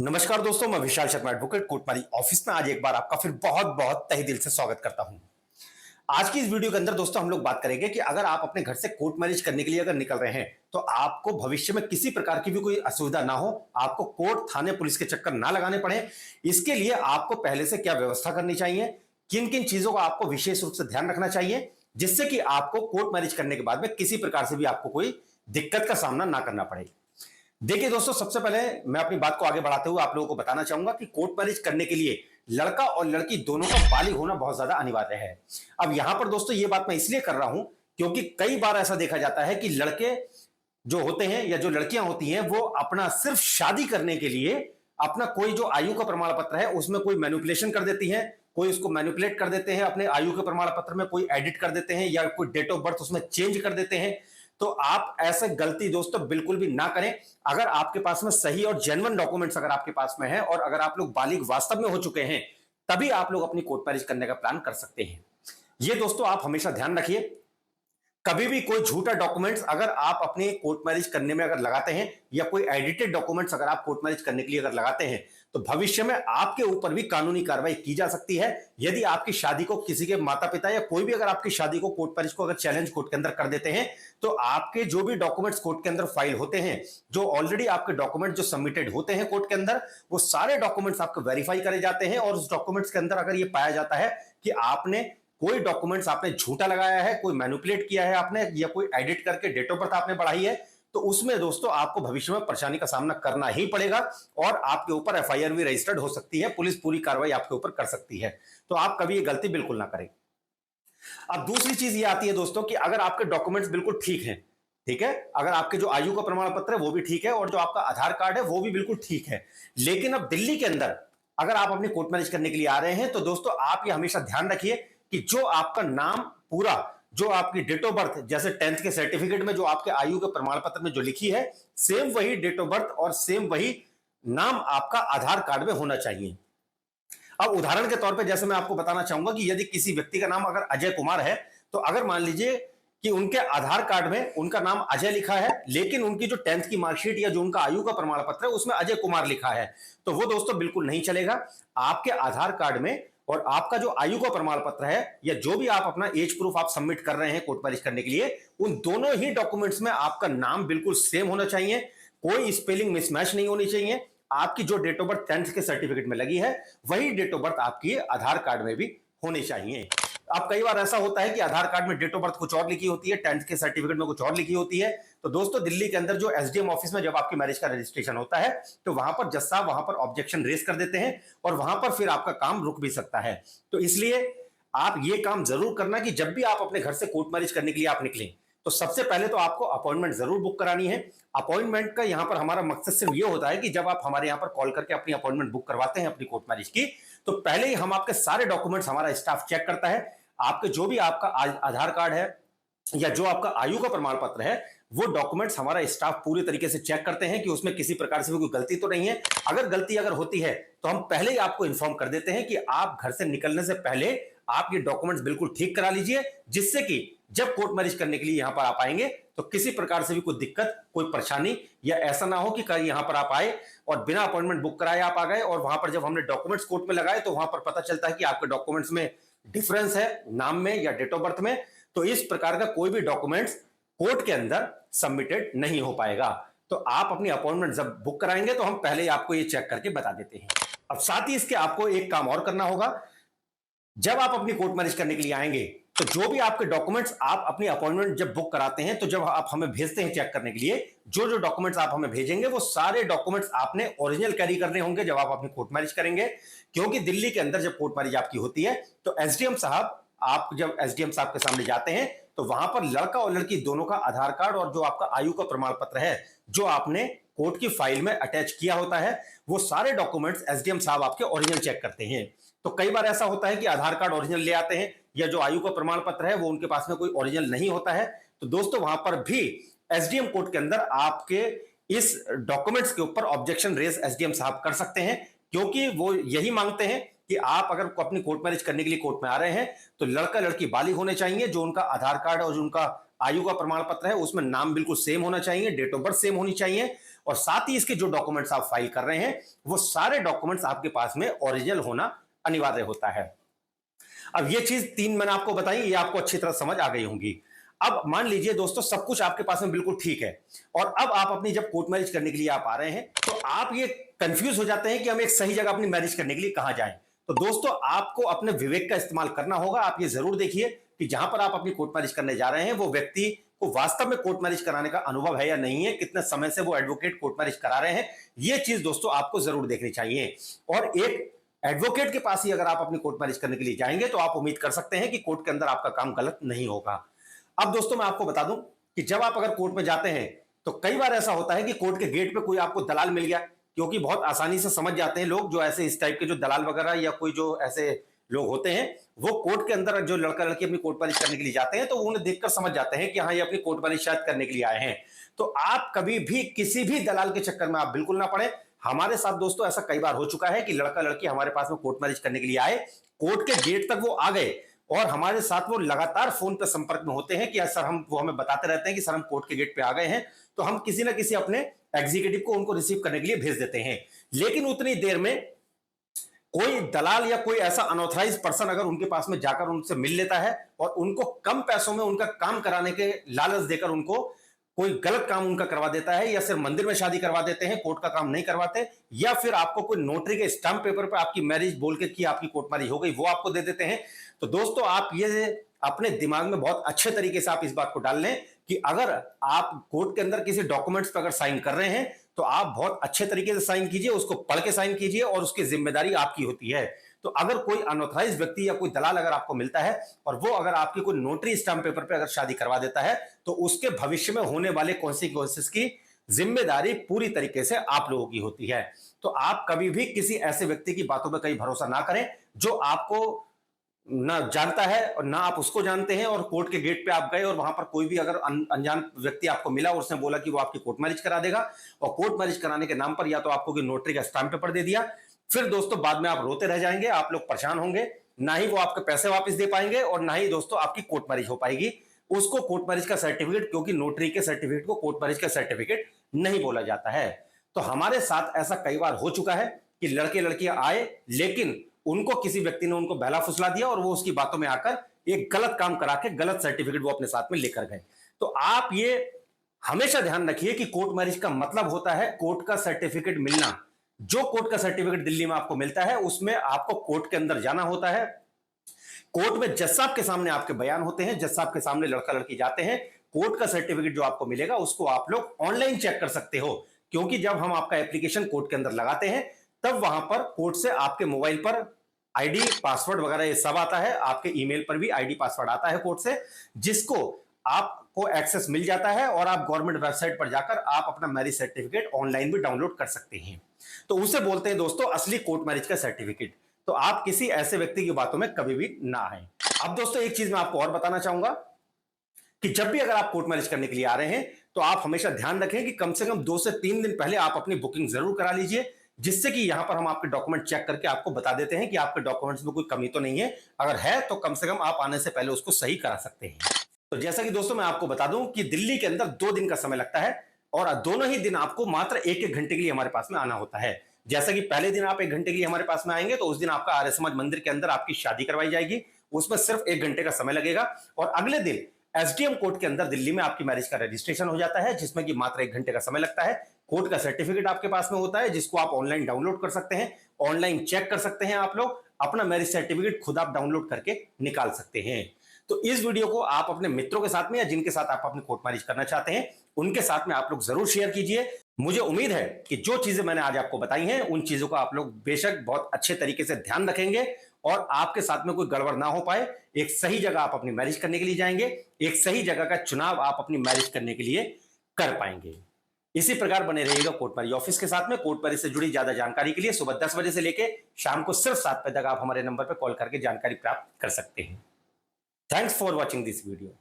नमस्कार दोस्तों, मैं विशाल शर्मा एडवोकेट कोटमारी ऑफिस में आज एक बार आपका फिर बहुत बहुत तहे दिल से स्वागत करता हूं। आज की इस वीडियो के अंदर दोस्तों हम लोग बात करेंगे कि अगर आप अपने घर से कोर्ट मैरिज करने के लिए अगर निकल रहे हैं तो आपको भविष्य में किसी प्रकार की भी कोई असुविधा ना हो, आपको कोर्ट थाने पुलिस के चक्कर ना लगाने पड़े। इसके लिए आपको पहले से क्या व्यवस्था करनी चाहिए, किन किन चीजों का आपको विशेष रूप से ध्यान रखना चाहिए, जिससे कि आपको कोर्ट मैरिज करने के बाद में किसी प्रकार से भी आपको कोई दिक्कत का सामना ना करना पड़े। देखिए दोस्तों, सबसे पहले मैं अपनी बात को आगे बढ़ाते हुए आप लोगों को बताना चाहूंगा कि कोर्ट मैरिज करने के लिए लड़का और लड़की दोनों का बालिग होना बहुत ज्यादा अनिवार्य है। अब यहां पर दोस्तों ये बात मैं इसलिए कर रहा हूं क्योंकि कई बार ऐसा देखा जाता है कि लड़के जो होते हैं या जो लड़कियां होती हैं वो अपना सिर्फ शादी करने के लिए अपना कोई जो आयु का प्रमाण पत्र है उसमें कोई मैनिपुलेशन कर देती हैं, कोई उसको मैनिपुलेट कर देते हैं, अपने आयु के प्रमाण पत्र में कोई एडिट कर देते हैं या कोई डेट ऑफ बर्थ उसमें चेंज कर देते हैं। तो आप ऐसे गलती दोस्तों बिल्कुल भी ना करें। अगर आपके पास में सही और जेन्युइन डॉक्यूमेंट्स अगर आपके पास में है और अगर आप लोग बालिग वास्तव में हो चुके हैं तभी आप लोग अपनी कोर्ट मैरिज करने का प्लान कर सकते हैं। ये दोस्तों आप हमेशा ध्यान रखिए, कभी भी कोई झूठा डॉक्यूमेंट्स अगर आप अपने कोर्ट मैरिज करने में अगर लगाते हैं या कोई एडिटेड डॉक्यूमेंट्स अगर आप कोर्ट मैरिज करने के लिए अगर लगाते हैं तो भविष्य में आपके ऊपर भी कानूनी कार्रवाई की जा सकती है। यदि आपकी शादी को किसी के माता पिता या कोई भी अगर आपकी शादी को कोर्ट मैरिज को अगर चैलेंज कोर्ट के अंदर कर देते हैं तो आपके जो भी डॉक्यूमेंट्स कोर्ट के अंदर फाइल होते हैं, जो ऑलरेडी आपके डॉक्यूमेंट जो सबमिटेड होते हैं कोर्ट के अंदर, वो सारे डॉक्यूमेंट्स आपके वेरीफाई करे जाते हैं और उस डॉक्यूमेंट्स के अंदर अगर ये पाया जाता है कि आपने कोई डॉक्यूमेंट्स आपने झूठा लगाया है, कोई मैनिपुलेट किया है आपने या कोई एडिट करके डेट ऑफ बर्थ आपने बढ़ाई है, तो उसमें दोस्तों आपको भविष्य में परेशानी का सामना करना ही पड़ेगा और आपके ऊपर एफआईआर भी रजिस्टर्ड हो सकती है, पुलिस पूरी कार्रवाई आपके ऊपर कर सकती है। तो आप कभी ये गलती बिल्कुल ना करें। अब दूसरी चीज ये आती है दोस्तों कि अगर आपके डॉक्यूमेंट्स बिल्कुल ठीक हैं, ठीक है, अगर आपके जो आयु का प्रमाण पत्र है वो भी ठीक है और जो आपका आधार कार्ड है वो भी बिल्कुल ठीक है, लेकिन अब दिल्ली के अंदर अगर आप अपनी कोर्ट मैरिज करने के लिए आ रहे हैं तो दोस्तों आप ये हमेशा ध्यान रखिए कि जो आपका नाम पूरा, जो आपकी डेट ऑफ बर्थ, जैसे 10th के सर्टिफिकेट में जो आपके आयु के प्रमाण पत्र में जो लिखी है सेम वही डेट ऑफ बर्थ और सेम वही नाम आपका आधार कार्ड में होना चाहिए। अब उदाहरण के तौर पे जैसे मैं आपको बताना चाहूंगा कि यदि किसी व्यक्ति का नाम अगर अजय कुमार है तो अगर मान लीजिए कि उनके आधार कार्ड में उनका नाम अजय लिखा है लेकिन उनकी जो 10th की मार्कशीट या जो उनका आयु का प्रमाण पत्र है उसमें अजय कुमार लिखा है, तो वो दोस्तों बिल्कुल नहीं चलेगा। आपके आधार कार्ड में और आपका जो आयु का प्रमाण पत्र है या जो भी आप अपना एज प्रूफ आप सबमिट कर रहे हैं कोर्ट मैरिज करने के लिए, उन दोनों ही डॉक्यूमेंट्स में आपका नाम बिल्कुल सेम होना चाहिए, कोई स्पेलिंग मिसमैच नहीं होनी चाहिए। आपकी जो डेट ऑफ बर्थ 10th के सर्टिफिकेट में लगी है वही डेट ऑफ बर्थ आपकी आधार कार्ड में भी होनी चाहिए। अब कई बार ऐसा होता है कि आधार कार्ड में डेट ऑफ बर्थ कुछ और लिखी होती है, 10th के सर्टिफिकेट में कुछ और लिखी होती है। तो दोस्तों दिल्ली के अंदर जो एसडीएम ऑफिस में जब आपकी मैरिज का रजिस्ट्रेशन होता है तो वहां पर जज साहब वहां पर ऑब्जेक्शन रेज कर देते हैं और वहां पर फिर आपका काम रुक भी सकता है। तो इसलिए आप ये काम जरूर करना कि जब भी आप अपने घर से कोर्ट मैरिज करने के लिए आप निकलें तो सबसे पहले तो आपको अपॉइंटमेंट जरूर बुक करानी है। अपॉइंटमेंट का यहां पर हमारा मकसद सिर्फ ये होता है कि जब आप हमारे यहां पर कॉल करके अपनी अपॉइंटमेंट बुक करवाते हैं अपनी कोर्ट मैरिज की, तो पहले ही हम आपके सारे डॉक्यूमेंट्स हमारा स्टाफ चेक करता है। आपके जो भी आपका आधार कार्ड है या जो आपका आयु का प्रमाण पत्र है वो डॉक्यूमेंट्स हमारा स्टाफ पूरी तरीके से चेक करते हैं कि उसमें किसी प्रकार से भी कोई गलती तो नहीं है। अगर गलती अगर होती है तो हम पहले ही आपको इन्फॉर्म कर देते हैं कि आप घर से निकलने से पहले आप ये डॉक्यूमेंट्स बिल्कुल ठीक करा लीजिए, जिससे कि जब कोर्ट मैरिज करने के लिए यहां पर आप आएंगे तो किसी प्रकार से भी कोई दिक्कत, कोई परेशानी या ऐसा ना हो कि कल यहां पर आप आए और बिना अपॉइंटमेंट बुक कराए आप आ गए और वहां पर जब हमने डॉक्यूमेंट्स कोर्ट में लगाए तो वहां पर पता चलता है कि आपके डॉक्यूमेंट्स में डिफरेंस है नाम में या डेट ऑफ बर्थ में। तो इस प्रकार का कोई भी डॉक्यूमेंट्स कोर्ट के अंदर सबमिटेड नहीं हो पाएगा। तो आप अपनी अपॉइंटमेंट जब बुक कराएंगे तो हम पहले ही आपको ये चेक करके बता देते हैं। अब साथ ही इसके आपको एक काम और करना होगा, जब आप अपनी कोर्ट मैरिज करने के लिए आएंगे तो जो भी आपके डॉक्यूमेंट्स आप अपनी अपॉइंटमेंट जब बुक कराते हैं तो जब आप हमें भेजते हैं चेक करने के लिए, जो जो डॉक्यूमेंट्स आप हमें भेजेंगे वो सारे डॉक्यूमेंट्स आपने ओरिजिनल कैरी करने होंगे जब आप अपनी कोर्ट मैरिज करेंगे। क्योंकि दिल्ली के अंदर जब कोर्ट मैरिज आपकी होती है तो एसडीएम साहब, आप जब एसडीएम साहब के सामने जाते हैं तो वहां पर लड़का और लड़की दोनों का आधार कार्ड और जो आपका आयु का प्रमाण पत्र है जो आपने कोर्ट की फाइल में अटैच किया होता है वो सारे डॉक्यूमेंट्स एसडीएम साहब आपके ओरिजिनल चेक करते हैं। तो कई बार ऐसा होता है कि आधार कार्ड ओरिजिनल ले आते हैं या जो आयु का प्रमाण पत्र है वो उनके पास में कोई ओरिजिनल नहीं होता है, तो दोस्तों वहां पर भी एसडीएम कोर्ट के अंदर आपके इस डॉक्यूमेंट्स के ऊपर ऑब्जेक्शन रेज एसडीएम साहब कर सकते हैं। क्योंकि वो यही मांगते हैं कि आप अगर अपनी कोर्ट मैरिज करने के लिए कोर्ट में आ रहे हैं तो लड़का लड़की बालिग होने चाहिए, जो उनका आधार कार्ड और जो उनका आयु का प्रमाण पत्र है उसमें नाम बिल्कुल सेम होना चाहिए, डेट ऑफ बर्थ सेम होनी चाहिए और साथ ही इसके जो डॉक्यूमेंट्स आप फाइल कर रहे हैं वो सारे डॉक्यूमेंट्स आपके पास में ओरिजिनल होना अनिवार्य होता है। अब ये चीज 3 मैंने आपको बताई, ये आपको अच्छी तरह समझ आ गई होंगी। अब मान लीजिए दोस्तों सब कुछ आपके पास में बिल्कुल ठीक है और अब आप अपनी जब कोर्ट मैरिज करने के लिए आप आ रहे हैं तो आप ये कंफ्यूज हो जाते हैं कि हम एक सही जगह अपनी मैरिज करने के लिए कहां जाएं। तो दोस्तों आपको अपने विवेक का इस्तेमाल करना होगा। आप ये जरूर देखिए कि जहां पर आप अपनी कोर्ट मैरिज करने जा रहे हैं वो व्यक्ति को वास्तव में कोर्ट मैरिज कराने का अनुभव है या नहीं है, कितने समय से वो एडवोकेट कोर्ट मैरिज करा रहे हैं, ये चीज दोस्तों आपको जरूर देखनी चाहिए। और एक एडवोकेट के पास ही अगर आप अपनी कोर्ट मैरिज करने के लिए जाएंगे तो आप उम्मीद कर सकते हैं कि कोर्ट के अंदर आपका काम गलत नहीं होगा। अब दोस्तों मैं आपको बता दूं कि जब आप अगर कोर्ट में जाते हैं तो कई बार ऐसा होता है कि कोर्ट के गेट पे कोई आपको दलाल मिल गया, क्योंकि बहुत आसानी से समझ जाते हैं लोग जो ऐसे इस टाइप के जो दलाल वगैरह या कोई जो ऐसे लोग होते हैं वो कोर्ट के अंदर जो लड़का लड़की अपनी कोर्ट मैरिज करने के लिए जाते हैं तो उन्हें देखकर समझ जाते हैं कि हाँ ये अपनी कोर्ट मैरिज शायद करने के लिए आए हैं। तो आप कभी भी किसी भी दलाल के चक्कर में आप बिल्कुल ना पड़े। हमारे साथ दोस्तों ऐसा कई बार हो चुका है कि लड़का लड़की हमारे पास में कोर्ट मैरिज करने के लिए आए, कोर्ट के गेट तक वो आ गए और हमारे साथ वो लगातार फोन पे संपर्क में होते हैं कि सर हम वो हमें बताते रहते हैं कि सर हम कोर्ट के गेट पे आ गए हैं, तो हम किसी ना किसी अपने एग्जीक्यूटिव को उनको रिसीव करने के लिए भेज देते हैं। लेकिन उतनी देर में कोई दलाल या कोई ऐसा अनऑथराइज पर्सन अगर उनके पास में जाकर उनसे मिल लेता है और उनको कम पैसों में उनका काम कराने के लालच देकर उनको कोई गलत काम उनका करवा देता है, या सिर्फ मंदिर में शादी करवा देते हैं, कोर्ट का काम नहीं करवाते, या फिर आपको कोई नोटरी के स्टाम्प पेपर पे आपकी मैरिज बोल के कि आपकी कोर्ट मैरिज हो गई वो आपको दे देते हैं। तो दोस्तों आप ये अपने दिमाग में बहुत अच्छे तरीके से आप इस बात को डाल लें कि अगर आप कोर्ट के अंदर किसी डॉक्यूमेंट्स पर अगर साइन कर रहे हैं तो आप बहुत अच्छे तरीके से साइन कीजिए, उसको पढ़ के साइन कीजिए और उसकी जिम्मेदारी आपकी होती है। तो अगर कोई अनऑथराइज व्यक्ति या कोई दलाल अगर आपको मिलता है और वो अगर आपकी कोई नोटरी स्टाम्प पेपर पे अगर शादी करवा देता है तो उसके भविष्य में होने वाले कॉन्सिक्वेंसेस की जिम्मेदारी पूरी तरीके से आप लोगों की होती है। तो आप कभी भी किसी ऐसे व्यक्ति की बातों पर कहीं भरोसा ना करें जो आपको ना जानता है और ना आप उसको जानते हैं, और कोर्ट के गेट पे आप गए और वहां पर कोई भी अगर अनजान व्यक्ति आपको मिला और उसने बोला कि वो आपकी कोर्ट मैरिज करा देगा, और कोर्ट मैरिज कराने के नाम पर या तो आपको कोई नोटरी का स्टाम्प पेपर दे दिया, फिर दोस्तों बाद में आप रोते रह जाएंगे, आप लोग परेशान होंगे, ना ही वो आपके पैसे वापस दे पाएंगे और ना ही दोस्तों आपकी कोर्ट मैरिज हो पाएगी। उसको कोर्ट मैरिज का सर्टिफिकेट, क्योंकि नोटरी के सर्टिफिकेट को कोर्ट मैरिज का सर्टिफिकेट नहीं बोला जाता है। तो हमारे साथ ऐसा कई बार हो चुका है कि लड़के लड़कियां आए लेकिन उनको किसी व्यक्ति ने उनको बहला फुसला दिया और वो उसकी बातों में आकर एक गलत काम करा के गलत सर्टिफिकेट वो अपने साथ में लेकर गए। तो आप ये हमेशा ध्यान रखिए कि कोर्ट मैरिज का मतलब होता है कोर्ट का सर्टिफिकेट मिलना। जो कोर्ट का सर्टिफिकेट दिल्ली में आपको मिलता है उसमें आपको कोर्ट के अंदर जाना होता है, कोर्ट में जज साहब के सामने आपके बयान होते हैं, जज साहब के सामने लड़का लड़की जाते हैं, कोर्ट का सर्टिफिकेट जो आपको मिलेगा उसको आप लोग ऑनलाइन चेक कर सकते हो, क्योंकि जब हम आपका एप्लीकेशन कोर्ट के अंदर लगाते हैं तब वहां पर कोर्ट से आपके मोबाइल पर आईडी पासवर्ड वगैरह ये सब आता है, आपके ईमेल पर भी आईडी पासवर्ड आता है कोर्ट से, जिसको आपको एक्सेस मिल जाता है और आप गवर्नमेंट वेबसाइट पर जाकर आप अपना मैरिज सर्टिफिकेट ऑनलाइन भी डाउनलोड कर सकते हैं। तो उसे बोलते हैं दोस्तों असली कोर्ट मैरिज का सर्टिफिकेट। तो आप किसी ऐसे व्यक्ति की बातों में कभी भी ना आए। अब दोस्तों एक चीज मैं आपको और बताना चाहूंगा कि जब भी अगर आप कोर्ट मैरिज करने के लिए आ रहे हैं तो आप हमेशा ध्यान रखें कि कम से कम 2 से 3 दिन पहले आप अपनी बुकिंग जरूर करा लीजिए, जिससे कि यहां पर हम आपके डॉक्यूमेंट चेक करके आपको बता देते हैं कि आपके डॉक्यूमेंट्स में कोई कमी तो नहीं है, अगर है तो कम से कम आप आने से पहले उसको सही करा सकते हैं। तो जैसा कि दोस्तों मैं आपको बता दूं कि दिल्ली के अंदर 2 दिन का समय लगता है और दोनों ही दिन आपको मात्र 1-1 घंटे के लिए हमारे पास में आना होता है। जैसा कि पहले दिन आप 1 घंटे के लिए हमारे पास में आएंगे तो उस दिन आपका आर्य समाज मंदिर के अंदर आपकी शादी करवाई जाएगी, उसमें सिर्फ 1 घंटे का समय लगेगा, और अगले दिन एसडीएम कोर्ट के अंदर दिल्ली में आपकी मैरिज का रजिस्ट्रेशन हो जाता है जिसमें कि मात्र 1 घंटे का समय लगता है। कोर्ट का सर्टिफिकेट आपके पास में होता है जिसको आप ऑनलाइन डाउनलोड कर सकते हैं, ऑनलाइन चेक कर सकते हैं, आप लोग अपना मैरिज सर्टिफिकेट खुद आप डाउनलोड करके निकाल सकते हैं। तो इस वीडियो को आप अपने मित्रों के साथ में या जिनके साथ आप अपनी कोर्ट मैरिज करना चाहते हैं उनके साथ में आप लोग जरूर शेयर कीजिए। मुझे उम्मीद है कि जो चीजें मैंने आज आपको बताई हैं उन चीजों का आप लोग बेशक बहुत अच्छे तरीके से ध्यान रखेंगे और आपके साथ में कोई गड़बड़ ना हो पाए। एक सही जगह आप अपनी मैरिज करने के लिए जाएंगे, एक सही जगह का चुनाव आप अपनी मैरिज करने के लिए कर पाएंगे। इसी प्रकार बने रहिएगा कोर्ट मैरिज ऑफिस के साथ में। कोर्ट मैरिज से जुड़ी ज्यादा जानकारी के लिए सुबह 10 बजे से लेकर शाम को सिर्फ 7 बजे तक आप हमारे नंबर पर कॉल करके जानकारी प्राप्त कर सकते हैं। Thanks for watching this video.